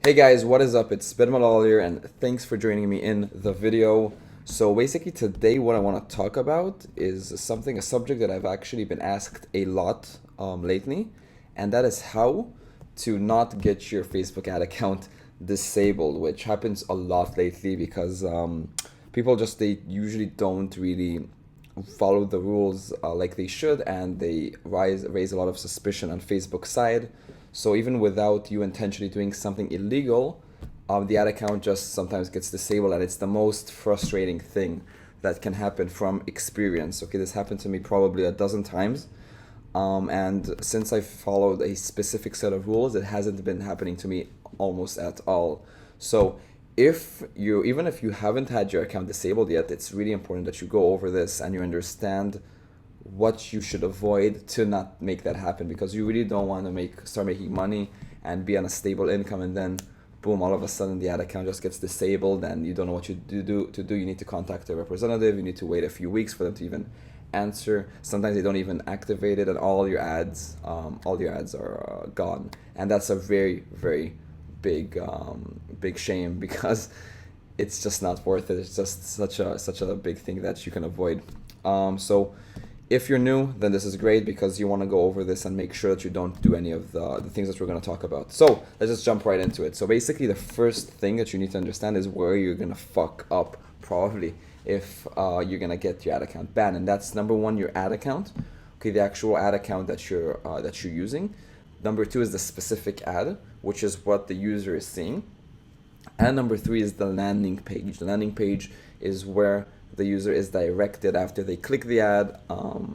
Hey guys, what is up? It's Malol here, and thanks for joining me in the video. So basically today what I want to talk about is a subject that I've actually been asked a lot lately, and that is how to not get your Facebook ad account disabled, which happens a lot lately because people they usually don't really follow the rules like they should, and they raise a lot of suspicion on Facebook side. So even without you intentionally doing something illegal, the ad account just sometimes gets disabled, and it's the most frustrating thing that can happen from experience. Okay, this happened to me probably a dozen times, and since I've followed a specific set of rules, it hasn't been happening to me almost at all. So even if you haven't had your account disabled yet, it's really important that you go over this and you understand what you should avoid to not make that happen, because you really don't want to start making money and be on a stable income, and then boom, all of a sudden the ad account just gets disabled and you don't know what you do. You need to contact a representative, you need to wait a few weeks for them to even answer. Sometimes they don't even activate it, and all your ads are gone, and that's a very very big shame because it's just not worth it. It's just such a big thing that you can avoid. So if you're new, then this is great because you want to go over this and make sure that you don't do any of the things that we're going to talk about. So let's just jump right into it. So basically, the first thing that you need to understand is where you're going to fuck up probably if you're going to get your ad account banned. And that's number one, your ad account. Okay, the actual ad account that you're using. Number two is the specific ad, which is what the user is seeing. And number three is the landing page. The landing page is where the user is directed after they click the ad,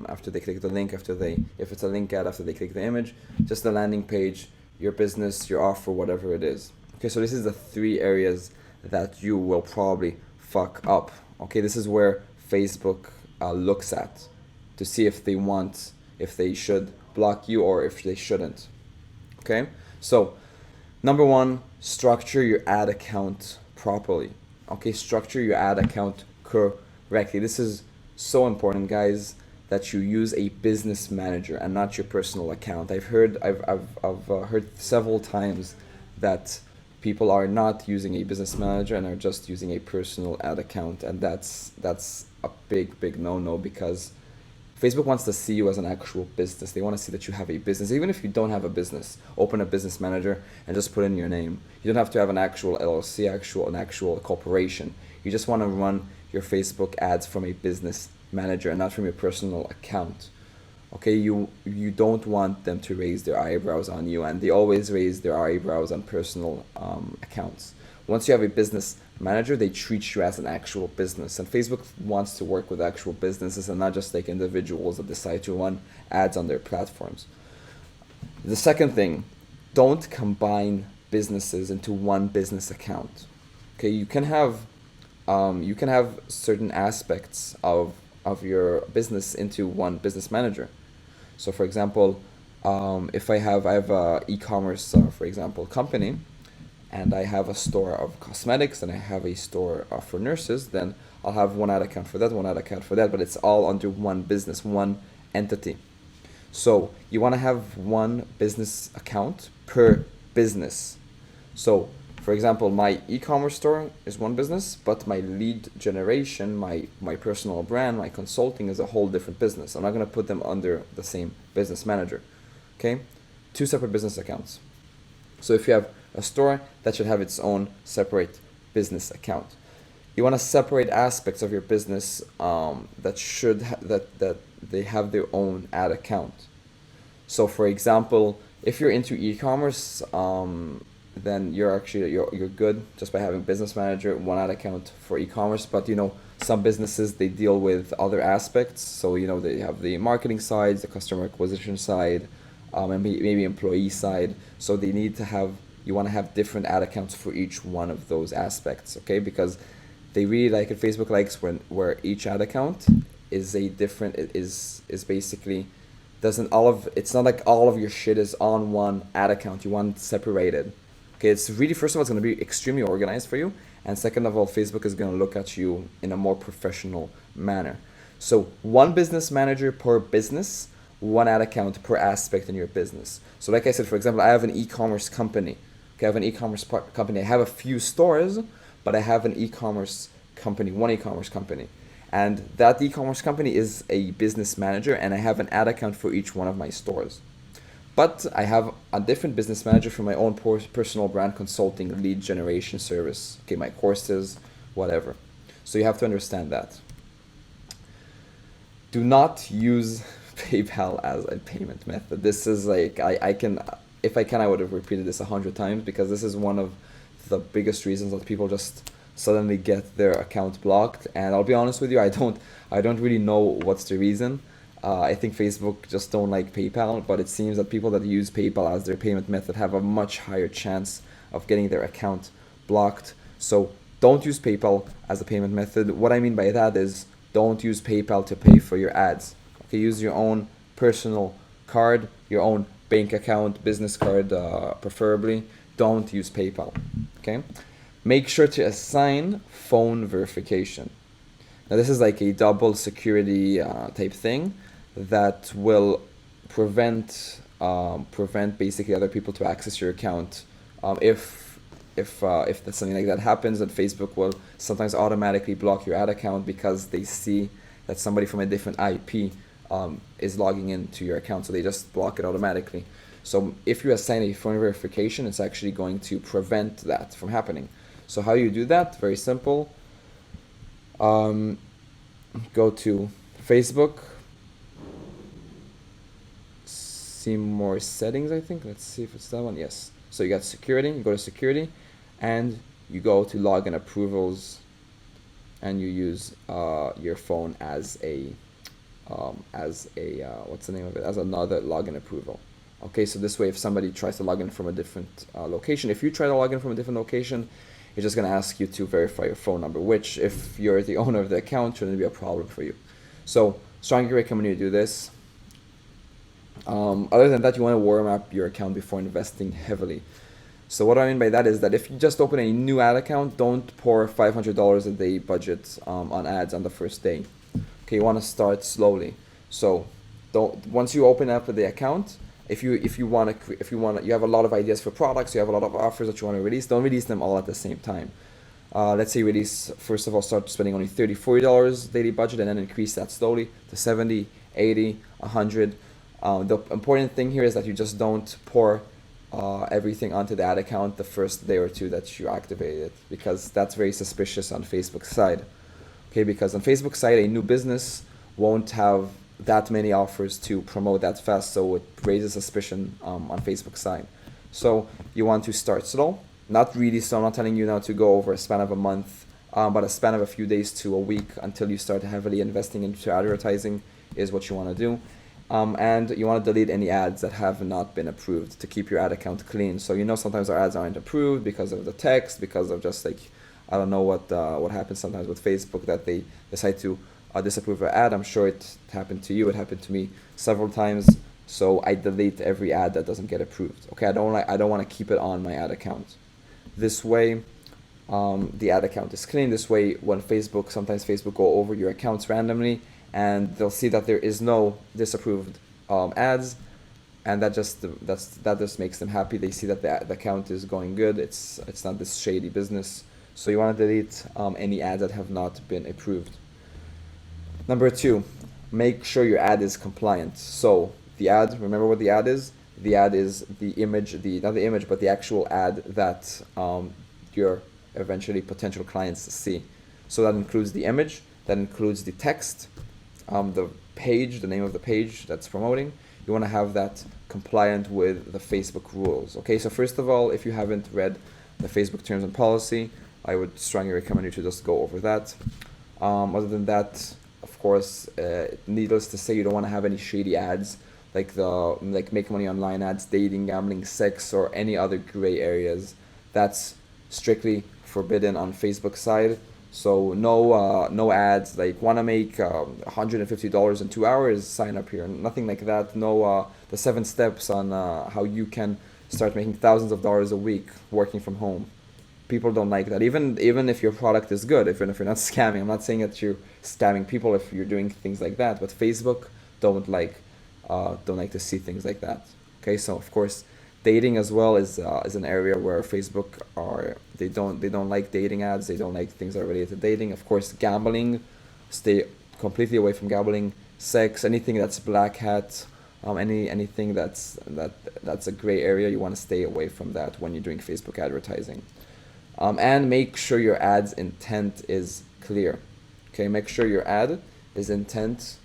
after they click the link, if it's a link ad, after they click the image, just the landing page, your business, your offer, whatever it is. Okay, so this is the three areas that you will probably fuck up. Okay, this is where Facebook looks at to see if they should block you or if they shouldn't. Okay, so number one, structure your ad account properly. Okay, structure your ad account correctly. This is so important, guys, that you use a business manager and not your personal account. I've heard several times that people are not using a business manager and are just using a personal ad account, and that's a big no because Facebook wants to see you as an actual business. They want to see that you have a business. Even if you don't have a business, open a business manager and just put in your name. You don't have to have an actual LLC, an actual corporation. You just want to run your Facebook ads from a business manager and not from your personal account. Okay, you don't want them to raise their eyebrows on you, and they always raise their eyebrows on personal accounts. Once you have a business manager, they treat you as an actual business, and Facebook wants to work with actual businesses and not just like individuals that decide to run ads on their platforms. The second thing, don't combine businesses into one business account. Okay, you can have certain aspects of your business into one business manager. So for example, if I have a e-commerce, for example, company, and I have a store of cosmetics and I have a store for nurses, then I'll have one ad account for that, one ad account for that, but it's all under one business, one entity. So you want to have one business account per business. So for example, my e-commerce store is one business, but my lead generation, my personal brand, my consulting is a whole different business. I'm not going to put them under the same business manager. Okay? Two separate business accounts. So if you have a store, that should have its own separate business account. You want to separate aspects of your business that they have their own ad account. So for example, if you're into e-commerce, then you're good just by having business manager, one ad account for e-commerce. But some businesses, they deal with other aspects. So they have the marketing side, the customer acquisition side, and maybe employee side. So you want to have different ad accounts for each one of those aspects. Okay, because they really like it. Facebook likes where each ad account is a different. It is basically doesn't all of it's not like all of your shit is on one ad account. You want it separated. Okay, it's really, first of all, it's going to be extremely organized for you, and second of all, Facebook is going to look at you in a more professional manner. So one business manager per business, one ad account per aspect in your business. So like I said, for example, I have an e-commerce company. Okay, I have an e-commerce company. I have a few stores, but I have an e-commerce company, one e-commerce company. And that e-commerce company is a business manager, and I have an ad account for each one of my stores. But I have a different business manager for my own personal brand consulting lead generation service. Okay, my courses, whatever. So you have to understand that. Do not use PayPal as a payment method. This is like, I can, if I can, I would have repeated this 100 times, because this is one of the biggest reasons that people just suddenly get their account blocked. And I'll be honest with you, I don't really know what's the reason. I think Facebook just don't like PayPal, but it seems that people that use PayPal as their payment method have a much higher chance of getting their account blocked. So don't use PayPal as a payment method. What I mean by that is, don't use PayPal to pay for your ads. Okay, use your own personal card, your own bank account, business card, preferably. Don't use PayPal. Okay, make sure to assign phone verification. Now this is like a double security type thing that will prevent basically other people to access your account. If that's something like that happens, then Facebook will sometimes automatically block your ad account because they see that somebody from a different IP is logging into your account, so they just block it automatically. So if you assign a phone verification, it's actually going to prevent that from happening. So how you do that? Very simple. Go to Facebook, see more settings, I think. Let's see if it's that one. Yes. So you got security, you go to security, and you go to login approvals, and you use your phone as a what's the name of it? As another login approval. Okay, so this way, if somebody tries to log in from a different location, if you try to log in from a different location, it's just going to ask you to verify your phone number, which, if you're the owner of the account, shouldn't be a problem for you. So strongly recommend you do this. Other than that, you want to warm up your account before investing heavily. So what I mean by that is that if you just open a new ad account, don't pour $500 a day budget on ads on the first day. Okay, you want to start slowly. So once you open up the account, if you have a lot of ideas for products, you have a lot of offers that you want to release, don't release them all at the same time. Let's say release, first of all, start spending only $30, $40 daily budget, and then increase that slowly to 70, 80, 100. The important thing here is that you just don't pour everything onto the ad account the first day or two that you activate it, because that's very suspicious on Facebook's side. Okay, because on Facebook's side, a new business won't have that many offers to promote that fast, so it raises suspicion on Facebook's side. So you want to start slow, not really slow. I'm not telling you now to go over a span of a month, but a span of a few days to a week until you start heavily investing into advertising is what you want to do. And you want to delete any ads that have not been approved to keep your ad account clean. So sometimes our ads aren't approved because of the text, because of just like, I don't know what happens sometimes with Facebook, that they decide to disapprove an ad. I'm sure it happened to you. It happened to me several times. So I delete every ad that doesn't get approved. Okay, I don't want to keep it on my ad account. This way, the ad account is clean. This way, when sometimes Facebook go over your accounts randomly, and they'll see that there is no disapproved ads, and that just makes them happy. They see that the account is going good. It's not this shady business. So you want to delete any ads that have not been approved. Number 2, make sure your ad is compliant. So the ad, remember what the ad is? The ad is the image, not the image, but the actual ad that your eventually potential clients see. So that includes the image, that includes the text, the page, the name of the page that's promoting. You want to have that compliant with the Facebook rules. Okay, so first of all, if you haven't read the Facebook terms and policy, I would strongly recommend you to just go over that. Other than that, of course, needless to say, you don't want to have any shady ads like make money online ads, dating, gambling, sex, or any other gray areas. That's strictly forbidden on Facebook side. So no ads like want to make $150 in 2 hours, sign up here. Nothing like that. No the 7 steps on how you can start making thousands of dollars a week working from home. People don't like that. Even if your product is good, even if you're not scamming. I'm not saying that you're scamming people if you're doing things like that. But Facebook don't like to see things like that. Okay, so of course Dating as well is an area where Facebook are they don't like dating ads. They don't like things that are related to dating. Of course, gambling, stay completely away from gambling. Sex, anything that's black hat, anything that's a gray area. You want to stay away from that when you're doing Facebook advertising. And make sure your ad's intent is clear. Okay, make sure your ad is intent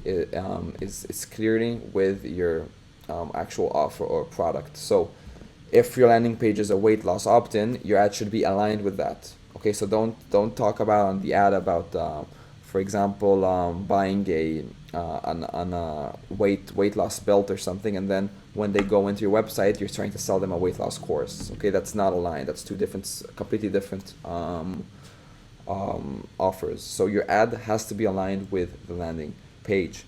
is clearly with your actual offer or product. So if your landing page is a weight loss opt-in, your ad should be aligned with that. Okay, so don't talk about on the ad about, for example, buying a weight loss belt or something, and then when they go into your website, you're trying to sell them a weight loss course. Okay, that's not aligned. That's two different, completely different offers. So your ad has to be aligned with the landing page.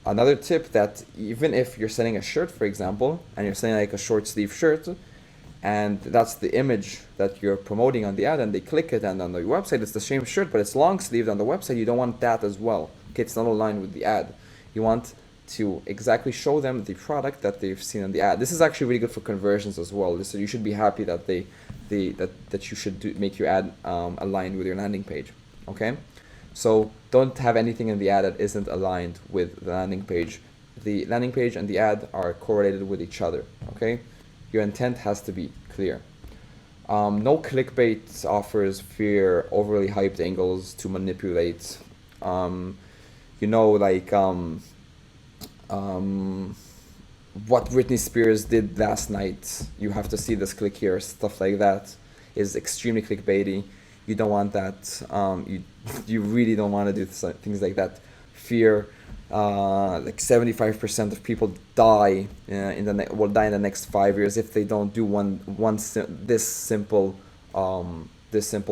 Another tip, that even if you're selling a shirt, for example, and you're selling like a short sleeve shirt, and that's the image that you're promoting on the ad, and they click it, and on the website it's the same shirt, but it's long sleeved on the website, you don't want that as well. Okay, it's not aligned with the ad. You want to exactly show them the product that they've seen on the ad. This is actually really good for conversions as well. So you should be happy that that you should make your ad aligned with your landing page. Okay, so don't have anything in the ad that isn't aligned with the landing page. The landing page and the ad are correlated with each other. Okay, your intent has to be clear. No clickbait offers fear overly hyped angles to manipulate. Like what Britney Spears did last night. You have to see this, click here. Stuff like that is extremely clickbaity. You don't want that. You really don't want to do things like that. Fear. Like 75% of people die will die in the next 5 years if they don't do this simple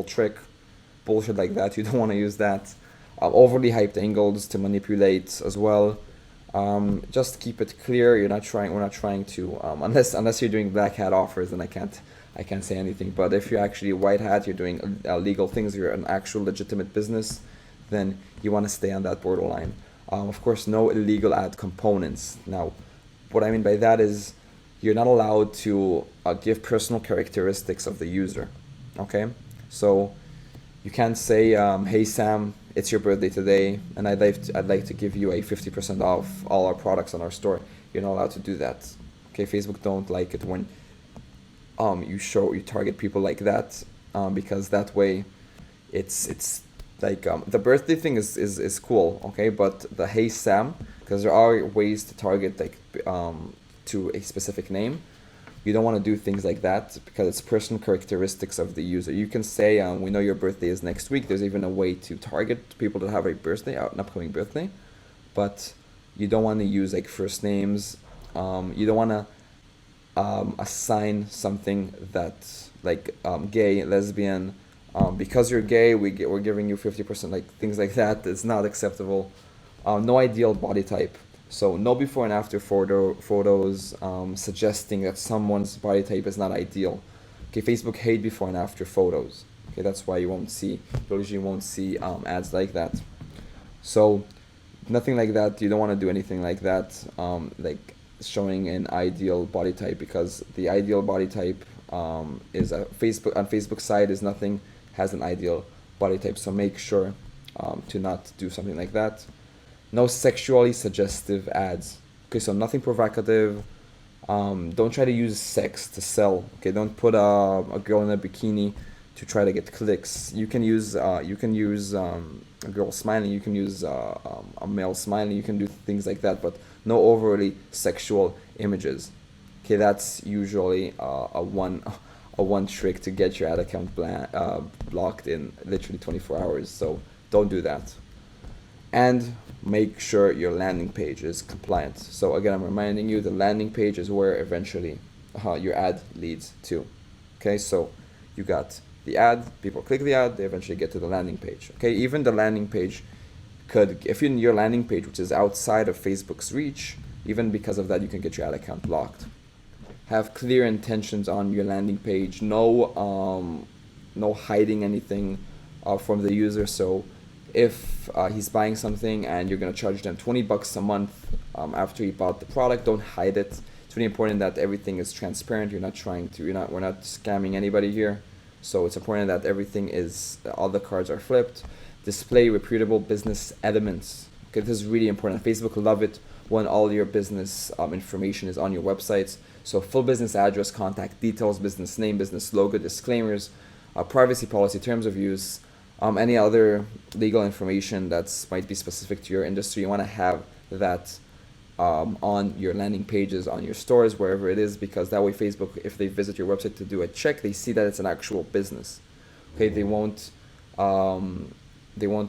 trick. Bullshit like that. You don't want to use that. Overly hyped angles to manipulate as well. Just keep it clear. We're not trying to unless you're doing black hat offers, then I can't say anything. But if you're actually white hat, you're doing legal things, you're an actual legitimate business, then you want to stay on that borderline. Of course, no illegal ad components. Now, what I mean by that is you're not allowed to give personal characteristics of the user. Okay, so you can't say, "Hey Sam, it's your birthday today, and I'd like to give you a 50% off all our products on our store." You're not allowed to do that. Okay, Facebook don't like it when you target people like that, because that way it's like the birthday thing is cool, okay, but the "Hey Sam," because there are ways to target like to a specific name. You don't want to do things like that because it's personal characteristics of the user. You can say, "We know your birthday is next week." There's even a way to target people that have a birthday, an upcoming birthday, but you don't want to use like first names. You don't want to assign something that's like gay, lesbian. Because you're gay, we're giving you 50%, like things like that. It's not acceptable. No ideal body type. So no before and after photos suggesting that someone's body type is not ideal. Okay, Facebook hate before and after photos. Okay, that's why you usually won't see ads like that. So nothing like that. You don't want to do anything like that, like showing an ideal body type, because the ideal body type is on Facebook's side is nothing has an ideal body type. So make sure to not do something like that. No sexually suggestive ads. Okay, so nothing provocative. Don't try to use sex to sell. Okay, don't put a girl in a bikini to try to get clicks. You can use a girl smiling. You can use a male smiling. You can do things like that, but no overly sexual images. Okay, that's usually a one trick to get your ad account blocked in literally 24 hours. So don't do that. And make sure your landing page is compliant. So again, I'm reminding you, the landing page is where eventually your ad leads to. Okay, so you got the ad, people click the ad, they eventually get to the landing page. Okay, even the landing page if you're in your landing page, which is outside of Facebook's reach, even because of that, you can get your ad account blocked. Have clear intentions on your landing page. No hiding anything from the user. So if he's buying something and you're going to charge them $20 a month after he bought the product, don't hide it. It's really important that everything is transparent. We're not scamming anybody here. So it's important that everything is, all the cards are flipped. Display reputable business elements. Okay, this is really important. Facebook love it when all your business information is on your websites. So full business address, contact details, business name, business logo, disclaimers, privacy policy, terms of use, any other legal information that's might be specific to your industry. You want to have that on your landing pages, on your stores, wherever it is, because that way Facebook, if they visit your website to do a check, they see that it's an actual business. Okay, they won't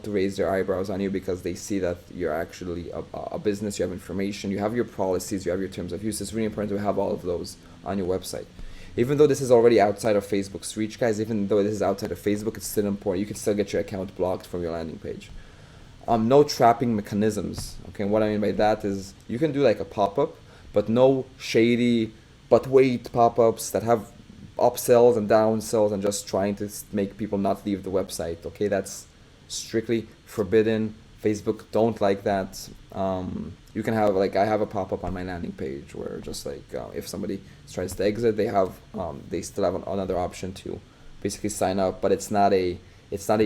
raise their eyebrows on you because they see that you're actually a business, you have information, you have your policies, you have your terms of use. It's really important to have all of those on your website. Even though this is already outside of Facebook's reach, guys, even though this is outside of Facebook, it's still important. You can still get your account blocked from your landing page. No trapping mechanisms. Okay, what I mean by that is you can do like a pop-up, but no shady but wait pop-ups that have upsells and downsells and just trying to make people not leave the website. Okay, that's strictly forbidden. Facebook don't like that. You can have, like, I have a pop-up on my landing page where just like if somebody tries to exit, they still have another option to basically sign up, but it's not a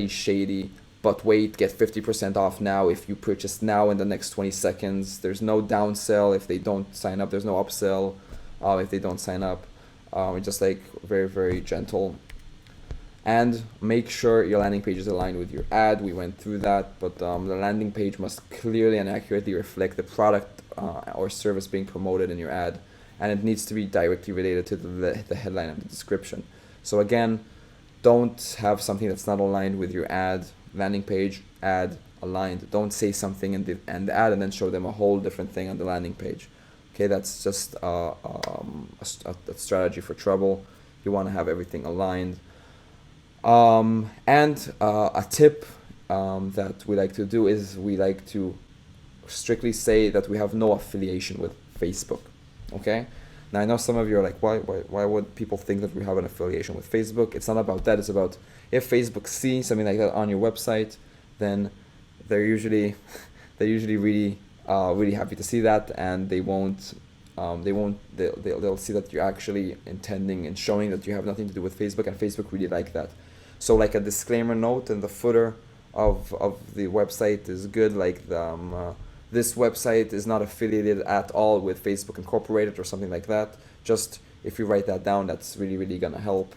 shady but wait, get 50% off now if you purchase now in the next 20 seconds. There's no downsell if they don't sign up. There's no upsell if they don't sign up. It's just like very, very gentle. And make sure your landing page is aligned with your ad. We went through that, but the landing page must clearly and accurately reflect the product or service being promoted in your ad, and it needs to be directly related to the headline and the description. So again, don't have something that's not aligned with your ad. Landing page, ad, aligned. Don't say something in the ad and then show them a whole different thing on the landing page. Okay, that's just a strategy for trouble. You want to have everything aligned. And a tip that we like to do is we like to strictly say that we have no affiliation with Facebook. Okay? Now I know some of you are like, why would people think that we have an affiliation with Facebook? It's not about that. It's about if Facebook sees something like that on your website, then they're usually really happy to see that, and they'll see that you're actually intending and showing that you have nothing to do with Facebook, and Facebook really like that. So like a disclaimer note in the footer of the website is good, like this website is not affiliated at all with Facebook Incorporated or something like that. Just if you write that down, that's really gonna help.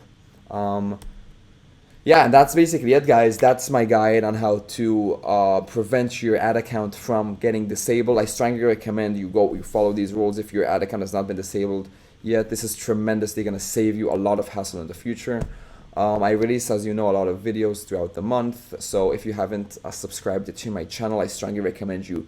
Yeah, and that's basically it, guys. That's my guide on how to prevent your ad account from getting disabled. I strongly recommend you follow these rules if your ad account has not been disabled yet. This is tremendously gonna save you a lot of hassle in the future. I release, as you know, a lot of videos throughout the month. So if you haven't subscribed to my channel, I strongly recommend you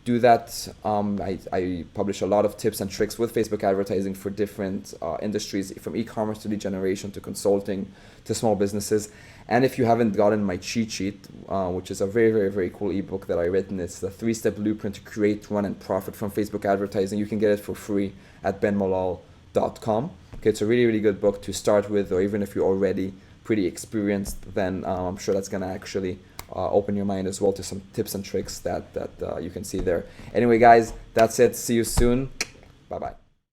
do that. I publish a lot of tips and tricks with Facebook advertising for different industries, from e-commerce to lead generation to consulting to small businesses. And if you haven't gotten my cheat sheet, which is a very cool ebook that I've written, it's the 3-step blueprint to create, run, and profit from Facebook advertising. You can get it for free at benmalol.com. Okay, it's a really good book to start with, or even if you're already pretty experienced, then I'm sure that's gonna actually open your mind as well to some tips and tricks that you can see there. Anyway, guys, that's it. See you soon. Bye-bye.